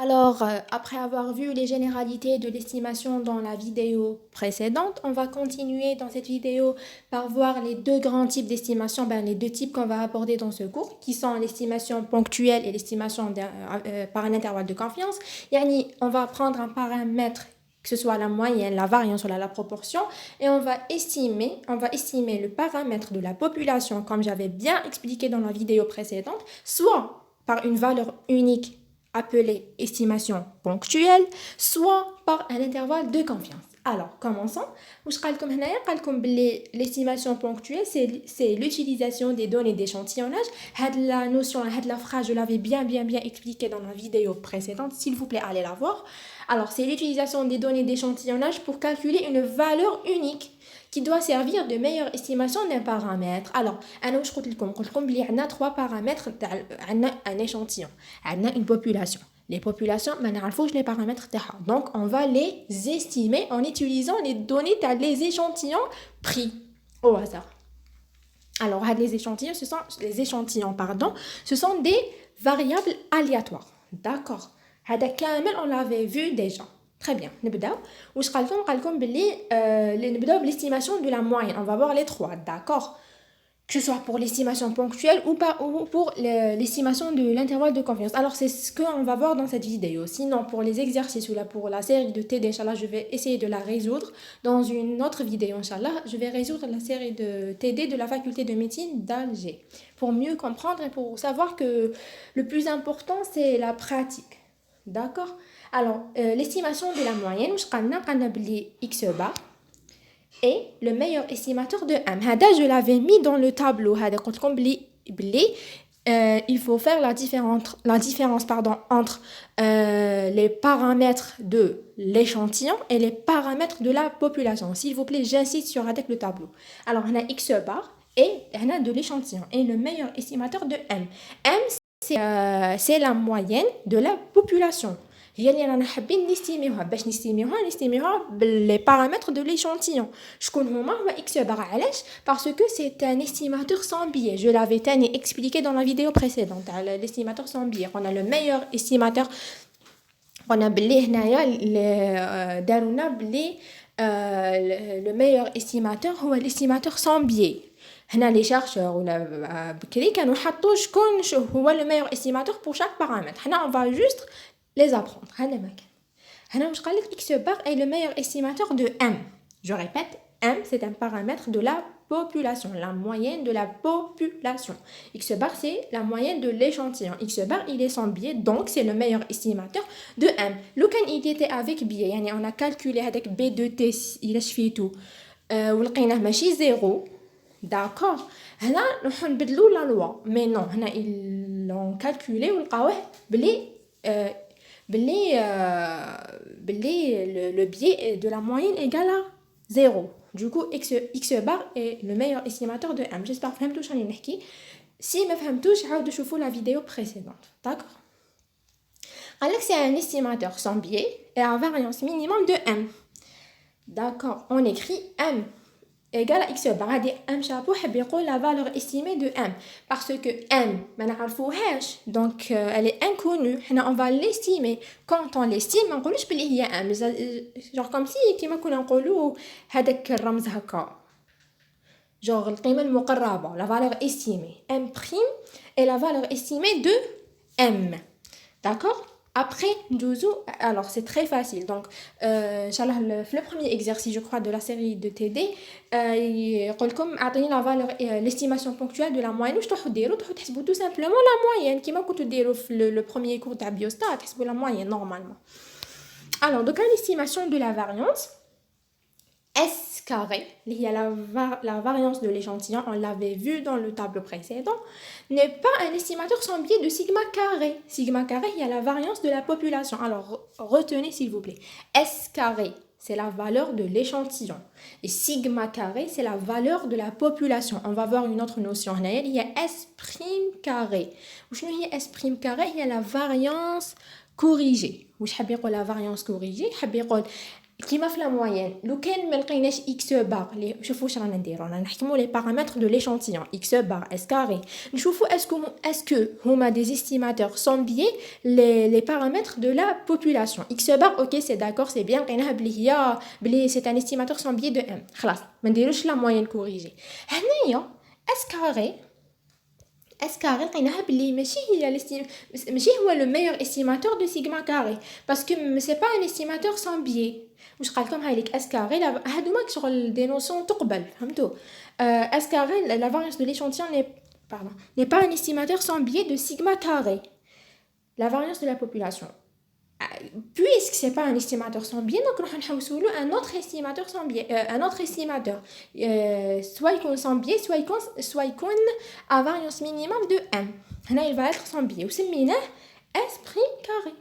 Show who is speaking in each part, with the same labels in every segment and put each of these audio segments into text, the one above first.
Speaker 1: Alors, après avoir vu les généralités de l'estimation dans la vidéo précédente, on va continuer dans cette vidéo par voir les deux grands types d'estimation, les deux types qu'on va aborder dans ce cours, qui sont l'estimation ponctuelle et l'estimation par un intervalle de confiance. Yani, on va prendre un paramètre, que ce soit la moyenne, la variance ou la proportion, et on va estimer le paramètre de la population, comme j'avais bien expliqué dans la vidéo précédente, soit par une valeur unique appelée estimation ponctuelle, soit par un intervalle de confiance. Alors, commençons. L'estimation ponctuelle, c'est l'utilisation des données d'échantillonnage. La notion, la phrase, je l'avais bien expliqué dans la vidéo précédente. S'il vous plaît, allez la voir. Alors, c'est l'utilisation des données d'échantillonnage pour calculer une valeur unique qui doit servir de meilleure estimation d'un paramètre. Alors, on a trois paramètres, un échantillon, une population. Les populations, les paramètres. Donc, on va les estimer en utilisant les données, les échantillons pris au hasard. Alors, les échantillons, ce sont des variables aléatoires. D'accord. On l'avait vu déjà. Très bien. L'estimation de la moyenne. On va voir les trois. D'accord. Que ce soit pour l'estimation ponctuelle ou pour l'estimation de l'intervalle de confiance. Alors, c'est ce qu'on va voir dans cette vidéo. Sinon, pour les exercices ou pour la série de TD, Inch'Allah, je vais essayer de la résoudre dans une autre vidéo, Inch'Allah. Je vais résoudre la série de TD de la faculté de médecine d'Alger pour mieux comprendre et pour savoir que le plus important, c'est la pratique. D'accord. Alors, l'estimation de la moyenne, X bar et le meilleur estimateur de M. Je l'avais mis dans le tableau. Il faut faire la différence entre les paramètres de l'échantillon et les paramètres de la population. S'il vous plaît, j'insiste sur avec le tableau. Alors, on a X bar et on a de l'échantillon et le meilleur estimateur de M. M, c'est la moyenne de la population. هي اللي رانا حابين نستيميوها باش نستيميوها باللي paramètres de l'échantillon. شكون هما هو x bar علاش parce que c'est un estimateur sans biais. Je l'avais expliqué dans la vidéo précédente. L'estimateur sans biais, on a le meilleur estimateur. On a بلي هنايا دارونا بلي le meilleur estimateur هو l'estimateur sans biais. هنا les chercheurs ولا بكري كانوا حطوا شكون هو le meilleur estimateur pour chaque paramètre. هنا on va juste les apprendre. X bar est le meilleur estimateur de M. Je répète, M c'est un paramètre de la population, la moyenne de la population. X bar c'est la moyenne de l'échantillon. X bar il est sans biais, donc c'est le meilleur estimateur de M. Lorsqu'il il était avec biais, on a calculé avec B de T, il a fait tout. ولقيناه ماشي 0. D'accord. هنا نروحو نبدلو la loi. Mais non, هنا ils l'ont calculé ولقاوه بلي le biais de la moyenne égale à 0. Du coup, X bar est le meilleur estimateur de M. J'espère que vous avez compris. Si vous n'avez pas compris, je vais la vidéo précédente. D'accord. Alors, c'est un estimateur sans biais et à variance minimum de M. D'accord. On écrit M égale à X bar. M chapeau, la valeur estimée de M. Parce que M, donc elle est inconnue. On va l'estimer. Quand on l'estime, on ne peut pas dire M. Genre comme si, on genre la valeur estimée. M' est la valeur estimée de M. D'accord. Après, alors c'est très facile. Donc, le premier exercice, je crois, de la série de TD, il dit la valeur, l'estimation ponctuelle de la moyenne. Je dois tout simplement la moyenne. Qui m'a coûté le premier cours de biostat, la moyenne normalement. Alors, donc, l'estimation de la variance. S carré, il y a la variance de l'échantillon, on l'avait vu dans le tableau précédent, n'est pas un estimateur sans biais de sigma carré. Sigma carré, il y a la variance de la population. Alors, retenez s'il vous plaît. S carré, c'est la valeur de l'échantillon. Et sigma carré, c'est la valeur de la population. On va voir une autre notion. Il y a S prime carré. Il y a S prime carré, il y a la variance corrigée. La variance corrigée, كيما في لا موين لو كان ما لقيناش اكس بار لي شوفوا واش رانا نديرو رانا نحكموا لي بارامتر دو ليشانتيون اكس بار اس كاري نشوفوا اسكو هما دي استيماتور سون بيي لي بارامتر دو لا بوبولاسيون اكس بار اوكي سي داكور سي بيان لقيناها بلي هي بلي سي ان استيماتور سون بيي دو ام خلاص ما نديروش لا موين كوريجي هنايا اس كاري لقيناها بلي ماشي هو لو ميور استيماتور دو سيغما كاري باسكو سي با ان استيماتور سون بيي واش قال لكم هاي ليك اس كاري هادوما شغل دي نوسيون تقبل فهمتوا اس كاري لا فاريانس دو ليشانتيون n'est pas un estimateur sans biais de sigma carré la variance de la population puisque c'est pas un estimateur sans biais donc راح نحوسوا له un autre estimateur sans biais un autre estimateur soit يكون sans biais soit يكون à variance minimum de m هنا il va être sans biais وسميناه s prime carré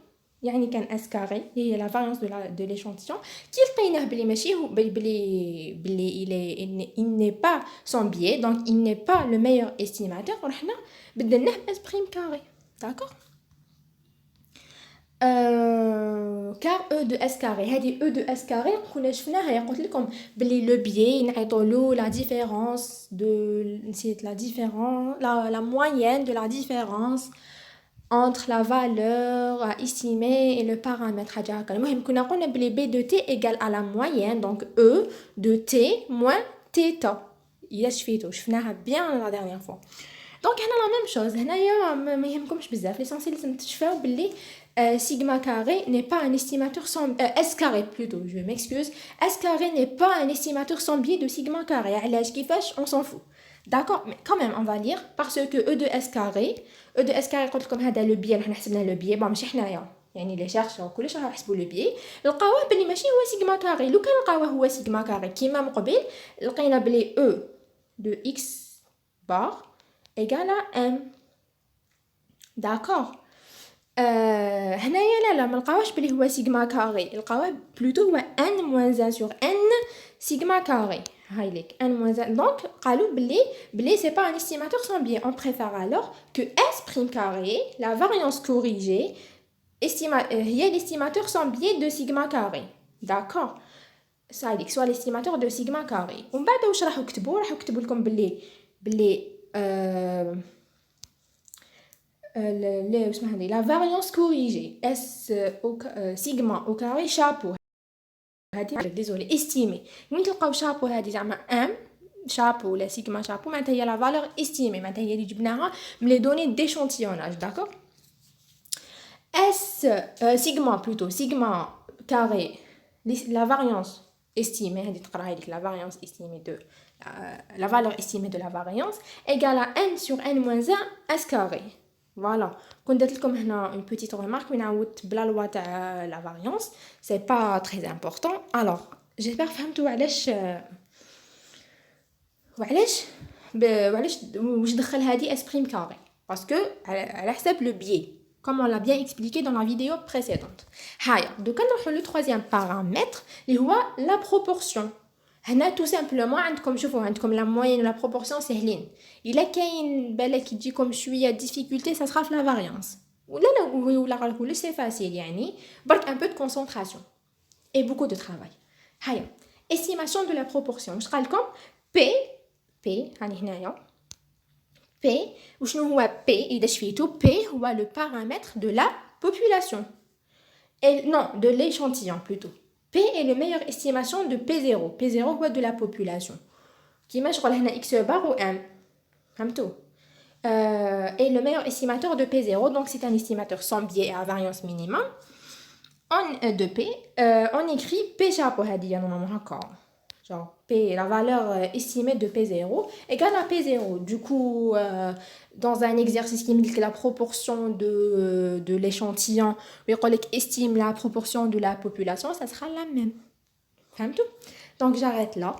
Speaker 1: يعني كان اس كاري هي لا فاريانس دو ليشانتيون كي لقيناه بلي ماشي هو بلي il n'est pas sans biais donc il n'est pas le meilleur estimateur ورحنا بدلناه اس بريم كاري داكور car e de s carré هذه e de s carré كنا شفناها قلت لكم بلي لو بيي نعيطوا له la différence de c'est la différence la moyenne de la différence entre la valeur à estimer et le paramètre حاجه هكا المهم كنا قلنا بلي b de t égale à la moyenne donc e de t moins θ الا شفيتو شفناها bien la dernière fois دونك هنا لا ميم شوز هنايا ما يهمكمش بزاف ليسونسيال لازم تشفاو بلي sigma carré n'est pas un estimateur sans s carré plutôt je m'excuse s carré n'est pas un estimateur sans biais de sigma carré علاش كيفاش on s'en fout d'accord mais quand même on va lire parce que e de s carré قلت لكم هذا لو بيي راح حسبنا لو بيي ماشي حنايا يعني لي شيرشور كلش راح يحسبوا لو بيي لقاوه بلي ماشي هو سيغما كاري لو كان لقاوه هو سيغما كاري كيما من قبل لقينا بلي e de x bar égale à m d'accord هنايا لا ما لقاوش بلي هو سيغما كاري لقاوه بلوتو هو n moins 1 sur n سيغما كاري هاي ليك n moins 1 donc قالوا بلي c'est pas un estimateur sans biais on préfère alors que s prime carré la variance corrigée هي l'estimateur sans biais de sigma carré d'accord ça dit soit l'estimateur de sigma carré ومن بعد واش راح يكتبوا لكم بلي la variance corrigée S sigma au carré chapeau désolé estimé من تلقاو chapeau هذه زعما m chapeau ولا sigma chapeau معناتها هي la valeur estimée معناتها هي اللي جبناها من les données d'échantillonnage d'accord S sigma plutôt sigma carré la variance estimée هذه تقراها لك la variance estimée de la valeur estimée de la variance égale à n sur n moins 1 s carré voilà كنت درت لكم هنا une petite remarque mais نعاود بلا لوا تاع la variance c'est pas très important alors j'espère فهمتوا علاش واش دخل هذه s prime carré parce que على حساب le biais comme on l'a bien expliqué dans la vidéo précédente هيا دوكا نروحوا لو troisième paramètre اللي هو la proportion هنا tout simplement عندكم شوفوا عندكم la moyenne ou la proportion سهلين الا كاين بالك يجيكم شويه difficulté ça sera la variance ولا راهو c'est facile يعني برك un peu de concentration et beaucoup de travail هيا estimation de la proportion واش قال لكم p هاني هنايا p وشنو هو p اذا شفيتو p هو le paramètre de la population et non de l'échantillon plutôt P est la meilleure estimation de P0. P0 هو de la population. كيما شغل هنا X bar ou M. فهمتوا؟ Et le meilleur estimateur de P0, donc c'est un estimateur sans biais et à variance minimum. De P, on écrit P chapeau هذه normalement هكا. Genre P, la valeur estimée de P0 égale à P0. Du coup, dans un exercice qui me dit que la proportion de l'échantillon, estime la proportion de la population, ça sera la même. Donc j'arrête là.